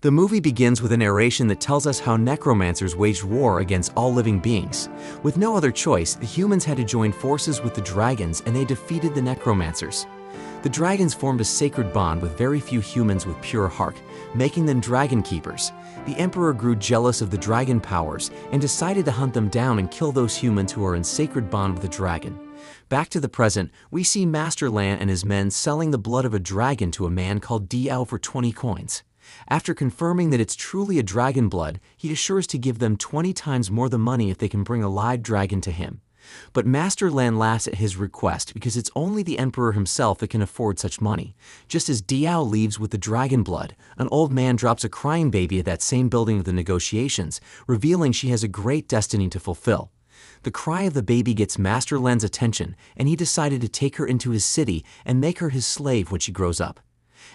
The movie begins with a narration that tells us how necromancers waged war against all living beings. With no other choice, the humans had to join forces with the dragons and they defeated the necromancers. The dragons formed a sacred bond with very few humans with pure heart, making them dragon keepers. The emperor grew jealous of the dragon powers and decided to hunt them down and kill those humans who are in sacred bond with the dragon. Back to the present, we see Master Lan and his men selling the blood of a dragon to a man called Diao for 20 coins. After confirming that it's truly a dragon blood, he assures to give them 20 times more the money if they can bring a live dragon to him. But Master Lan laughs at his request because it's only the emperor himself that can afford such money. Just as Diao leaves with the dragon blood, an old man drops a crying baby at that same building of the negotiations, revealing she has a great destiny to fulfill. The cry of the baby gets Master Lan's attention, and he decided to take her into his city and make her his slave when she grows up.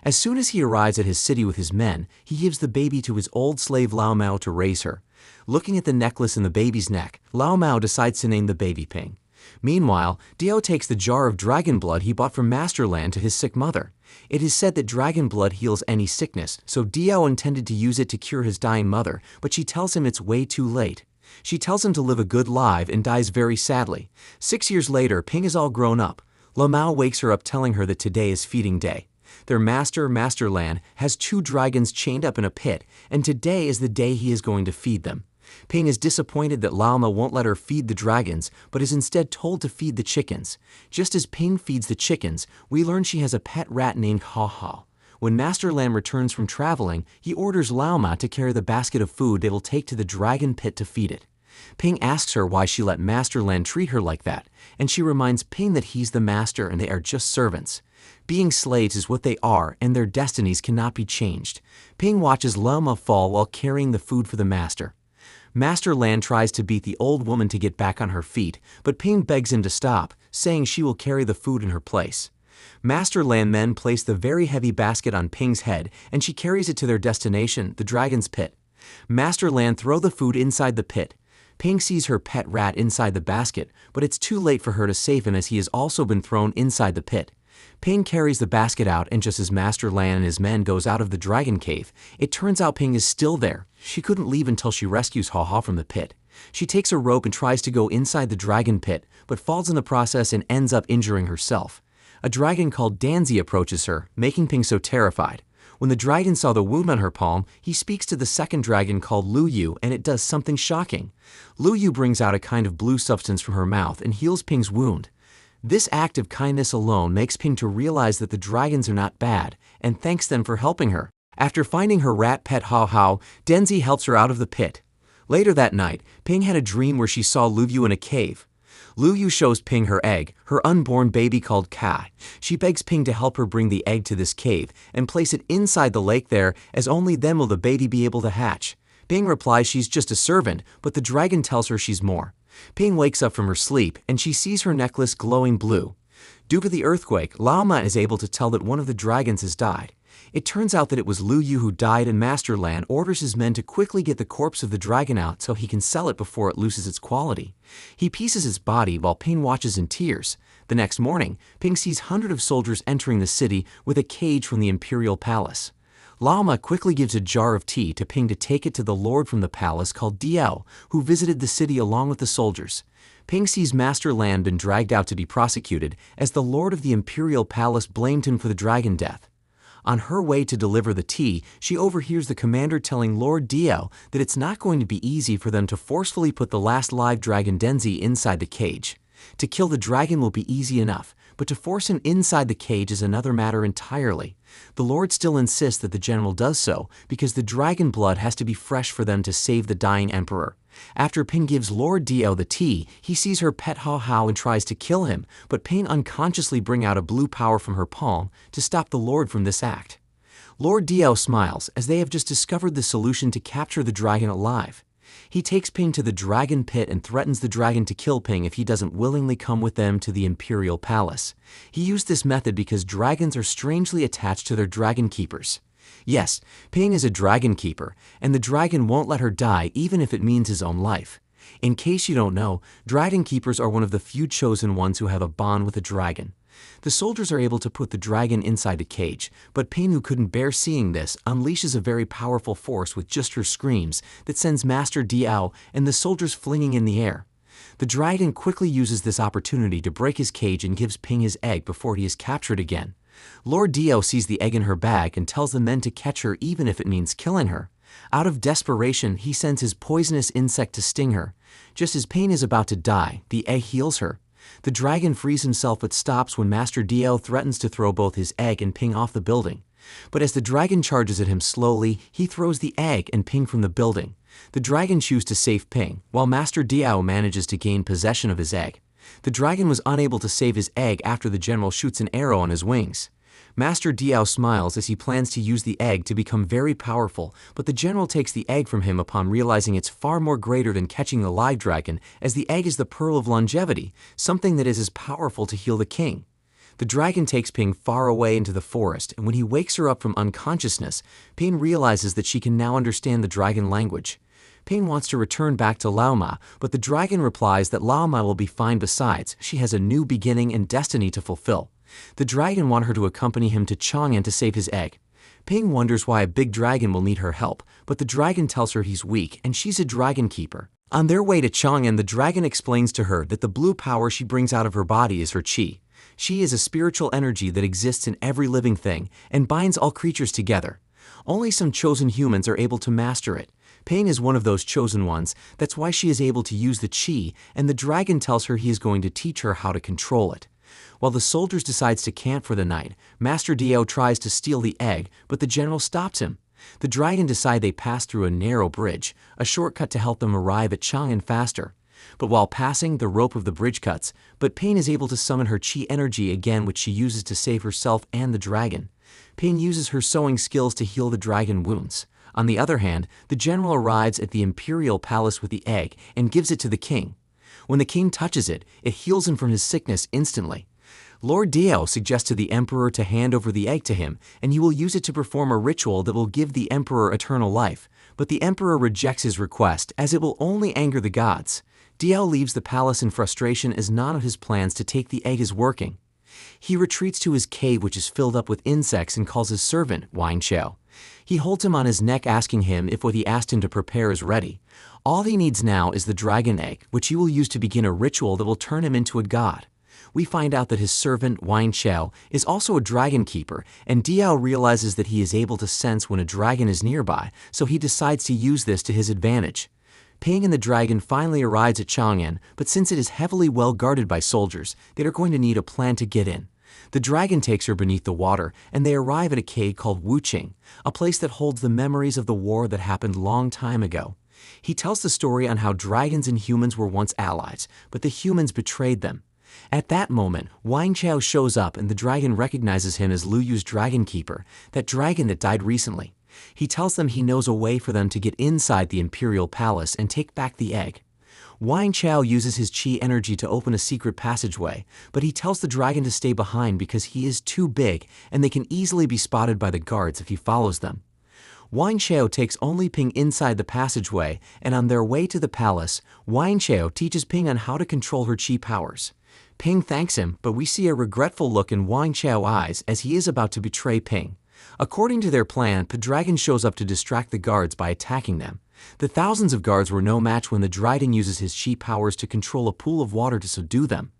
As soon as he arrives at his city with his men, he gives the baby to his old slave Lao Mao to raise her. Looking at the necklace in the baby's neck, Lao Mao decides to name the baby Ping. Meanwhile, Dio takes the jar of dragon blood he bought from Master Lan to his sick mother. It is said that dragon blood heals any sickness, so Dio intended to use it to cure his dying mother, but she tells him it's way too late. She tells him to live a good life and dies very sadly. 6 years later, Ping is all grown up. Lao Mao wakes her up telling her that today is feeding day. Their master, Master Lan, has 2 dragons chained up in a pit, and today is the day he is going to feed them. Ping is disappointed that Lao Mao won't let her feed the dragons, but is instead told to feed the chickens. Just as Ping feeds the chickens, we learn she has a pet rat named Ha Ha. When Master Lan returns from traveling, he orders Lao Mao to carry the basket of food they will take to the dragon pit to feed it. Ping asks her why she let Master Lan treat her like that, and she reminds Ping that he's the master and they are just servants. Being slaves is what they are, and their destinies cannot be changed. Ping watches Lao Mao fall while carrying the food for the master. Master Lan tries to beat the old woman to get back on her feet, but Ping begs him to stop, saying she will carry the food in her place. Master Lan men place the very heavy basket on Ping's head, and she carries it to their destination, the dragon's pit. Master Lan throws the food inside the pit. Ping sees her pet rat inside the basket, but it's too late for her to save him as he has also been thrown inside the pit. Ping carries the basket out, and just as Master Lan and his men goes out of the dragon cave, it turns out Ping is still there. She couldn't leave until she rescues Ha Ha from the pit. She takes a rope and tries to go inside the dragon pit, but falls in the process and ends up injuring herself. A dragon called Danzi approaches her, making Ping so terrified. When the dragon saw the wound on her palm, he speaks to the second dragon called Lu Yu, and it does something shocking. Lu Yu brings out a kind of blue substance from her mouth and heals Ping's wound. This act of kindness alone makes Ping to realize that the dragons are not bad, and thanks them for helping her. After finding her rat pet Ha Ha, Denzi helps her out of the pit. Later that night, Ping had a dream where she saw Lu Yu in a cave. Lu Yu shows Ping her egg, her unborn baby called Ka. She begs Ping to help her bring the egg to this cave and place it inside the lake there, as only then will the baby be able to hatch. Ping replies she's just a servant, but the dragon tells her she's more. Ping wakes up from her sleep, and she sees her necklace glowing blue. Due to the earthquake, Lao Mao is able to tell that one of the dragons has died. It turns out that it was Lu Yu who died, and Master Lan orders his men to quickly get the corpse of the dragon out so he can sell it before it loses its quality. He pieces its body while Ping watches in tears. The next morning, Ping sees hundreds of soldiers entering the city with a cage from the imperial palace. Lao Mao quickly gives a jar of tea to Ping to take it to the lord from the palace called Diao, who visited the city along with the soldiers. Ping sees Master Lan been dragged out to be prosecuted, as the lord of the imperial palace blamed him for the dragon death. On her way to deliver the tea, she overhears the commander telling Lord Diao that it's not going to be easy for them to forcefully put the last live dragon Denzi inside the cage. To kill the dragon will be easy enough, but to force him inside the cage is another matter entirely. The Lord still insists that the general does so, because the dragon blood has to be fresh for them to save the dying emperor. After Ping gives Lord Diao the tea, he sees her pet Ha Ha and tries to kill him, but Ping unconsciously brings out a blue power from her palm to stop the Lord from this act. Lord Diao smiles, as they have just discovered the solution to capture the dragon alive. He takes Ping to the dragon pit and threatens the dragon to kill Ping if he doesn't willingly come with them to the imperial palace. He used this method because dragons are strangely attached to their dragon keepers. Yes, Ping is a dragon keeper, and the dragon won't let her die even if it means his own life. In case you don't know, dragon keepers are one of the few chosen ones who have a bond with a dragon. The soldiers are able to put the dragon inside a cage, but Ping, who couldn't bear seeing this, unleashes a very powerful force with just her screams that sends Master Diao and the soldiers flinging in the air. The dragon quickly uses this opportunity to break his cage and gives Ping his egg before he is captured again. Lord Diao sees the egg in her bag and tells the men to catch her even if it means killing her. Out of desperation, he sends his poisonous insect to sting her. Just as Ping is about to die, the egg heals her. The dragon frees himself but stops when Master Diao threatens to throw both his egg and Ping off the building. But as the dragon charges at him slowly, he throws the egg and Ping from the building. The dragon chooses to save Ping, while Master Diao manages to gain possession of his egg. The dragon was unable to save his egg after the general shoots an arrow on his wings. Master Diao smiles as he plans to use the egg to become very powerful, but the general takes the egg from him upon realizing it's far more greater than catching a live dragon, as the egg is the pearl of longevity, something that is as powerful to heal the king. The dragon takes Ping far away into the forest, and when he wakes her up from unconsciousness, Ping realizes that she can now understand the dragon language. Ping wants to return back to Laoma, but the dragon replies that Laoma will be fine besides, she has a new beginning and destiny to fulfill. The dragon wants her to accompany him to Chang'an to save his egg. Ping wonders why a big dragon will need her help, but the dragon tells her he's weak and she's a dragon keeper. On their way to Chang'an, the dragon explains to her that the blue power she brings out of her body is her qi. Qi is a spiritual energy that exists in every living thing and binds all creatures together. Only some chosen humans are able to master it. Ping is one of those chosen ones, that's why she is able to use the qi, and the dragon tells her he is going to teach her how to control it. While the soldiers decides to camp for the night, Master Diao tries to steal the egg, but the general stops him. The dragon decide they pass through a narrow bridge, a shortcut to help them arrive at Chang'an faster. But while passing, the rope of the bridge cuts, but Ping is able to summon her qi energy again, which she uses to save herself and the dragon. Ping uses her sewing skills to heal the dragon wounds. On the other hand, the general arrives at the imperial palace with the egg and gives it to the king. When the king touches it, it heals him from his sickness instantly. Lord Diao suggests to the emperor to hand over the egg to him, and he will use it to perform a ritual that will give the emperor eternal life. But the emperor rejects his request, as it will only anger the gods. Diao leaves the palace in frustration as none of his plans to take the egg is working. He retreats to his cave, which is filled up with insects, and calls his servant, Wang Qiao. He holds him on his neck, asking him if what he asked him to prepare is ready. All he needs now is the dragon egg, which he will use to begin a ritual that will turn him into a god. We find out that his servant, Wang Qiao, is also a dragon keeper, and Diao realizes that he is able to sense when a dragon is nearby, so he decides to use this to his advantage. Ping and the dragon finally arrives at Chang'an, but since it is heavily well guarded by soldiers, they are going to need a plan to get in. The dragon takes her beneath the water, and they arrive at a cave called Wuqing, a place that holds the memories of the war that happened long time ago. He tells the story on how dragons and humans were once allies, but the humans betrayed them. At that moment, Wang Qiao shows up and the dragon recognizes him as Lu Yu's dragon keeper, that dragon that died recently. He tells them he knows a way for them to get inside the imperial palace and take back the egg. Wang Qiao uses his qi energy to open a secret passageway, but he tells the dragon to stay behind because he is too big and they can easily be spotted by the guards if he follows them. Wang Qiao takes only Ping inside the passageway, and on their way to the palace, Wang Qiao teaches Ping on how to control her qi powers. Ping thanks him, but we see a regretful look in Wang Qiao's eyes as he is about to betray Ping. According to their plan, the dragon shows up to distract the guards by attacking them. The thousands of guards were no match when the dragon uses his qi powers to control a pool of water to subdue them.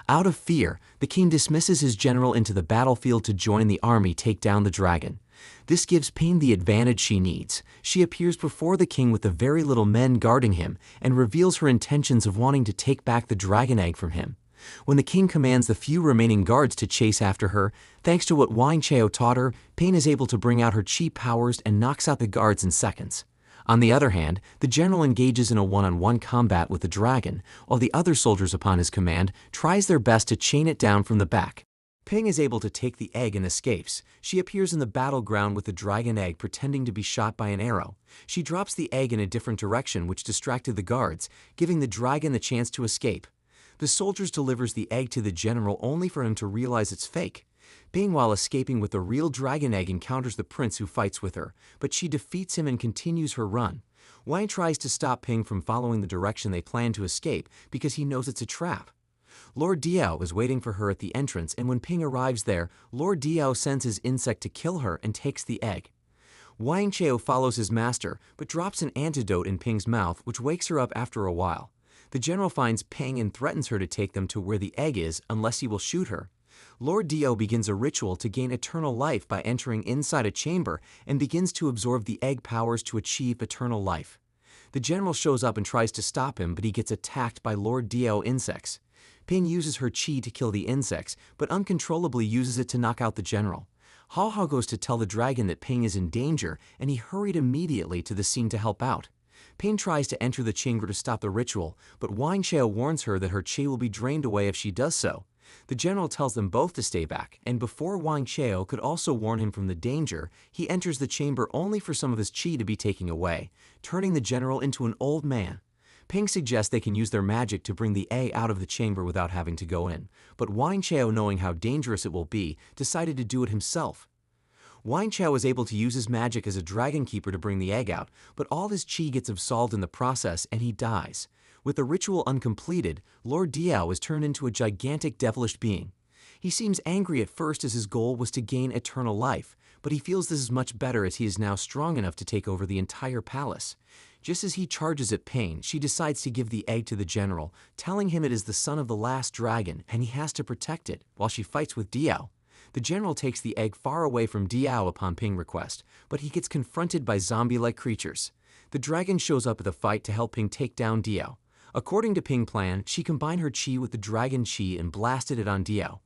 Out of fear, the king dismisses his general into the battlefield to join the army take down the dragon. This gives Ping the advantage she needs. She appears before the king with the very little men guarding him and reveals her intentions of wanting to take back the dragon egg from him. When the king commands the few remaining guards to chase after her, thanks to what Wang Qiao taught her, Ping is able to bring out her qi powers and knocks out the guards in seconds. On the other hand, the general engages in a one-on-one combat with the dragon, while the other soldiers upon his command tries their best to chain it down from the back. Ping is able to take the egg and escapes. She appears in the battleground with the dragon egg pretending to be shot by an arrow. She drops the egg in a different direction, which distracted the guards, giving the dragon the chance to escape. The soldiers delivers the egg to the general only for him to realize it's fake. Ping, while escaping with the real dragon egg, encounters the prince who fights with her, but she defeats him and continues her run. Wang tries to stop Ping from following the direction they plan to escape because he knows it's a trap. Lord Diao is waiting for her at the entrance, and when Ping arrives there, Lord Diao sends his insect to kill her and takes the egg. Wang Chao follows his master, but drops an antidote in Ping's mouth, which wakes her up after a while. The general finds Ping and threatens her to take them to where the egg is unless he will shoot her. Lord Dio begins a ritual to gain eternal life by entering inside a chamber and begins to absorb the egg powers to achieve eternal life. The general shows up and tries to stop him, but he gets attacked by Lord Dio insects. Ping uses her chi to kill the insects, but uncontrollably uses it to knock out the general. Hao Hao goes to tell the dragon that Ping is in danger, and he hurried immediately to the scene to help out. Ping tries to enter the chamber to stop the ritual, but Wang Chao warns her that her chi will be drained away if she does so. The general tells them both to stay back, and before Wang Chao could also warn him from the danger, he enters the chamber only for some of his chi to be taken away, turning the general into an old man. Ping suggests they can use their magic to bring the egg out of the chamber without having to go in, but Wang Chao, knowing how dangerous it will be, decided to do it himself. Wang Chao is able to use his magic as a dragon keeper to bring the egg out, but all his chi gets absolved in the process and he dies. With the ritual uncompleted, Lord Diao is turned into a gigantic devilish being. He seems angry at first as his goal was to gain eternal life, but he feels this is much better as he is now strong enough to take over the entire palace. Just as he charges at Ping, she decides to give the egg to the general, telling him it is the son of the last dragon and he has to protect it, while she fights with Diao. The general takes the egg far away from Diao upon Ping request, but he gets confronted by zombie-like creatures. The dragon shows up at the fight to help Ping take down Diao. According to Ping plan, she combined her chi with the dragon chi and blasted it on Diao.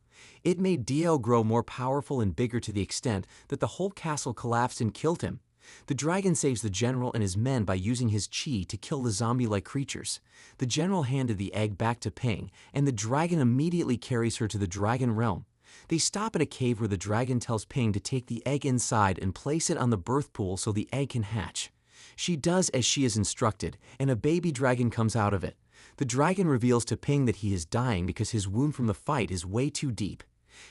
It made Diao grow more powerful and bigger to the extent that the whole castle collapsed and killed him. The dragon saves the general and his men by using his chi to kill the zombie-like creatures. The general handed the egg back to Ping, and the dragon immediately carries her to the dragon realm. They stop at a cave where the dragon tells Ping to take the egg inside and place it on the birth pool so the egg can hatch. She does as she is instructed, and a baby dragon comes out of it. The dragon reveals to Ping that he is dying because his wound from the fight is way too deep.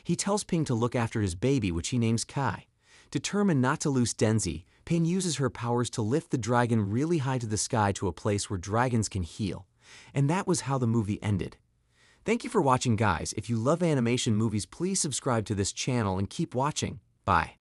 He tells Ping to look after his baby, which he names Kai. Determined not to lose Denzi, Ping uses her powers to lift the dragon really high to the sky to a place where dragons can heal. And that was how the movie ended. Thank you for watching, guys. If you love animation movies, please subscribe to this channel and keep watching. Bye.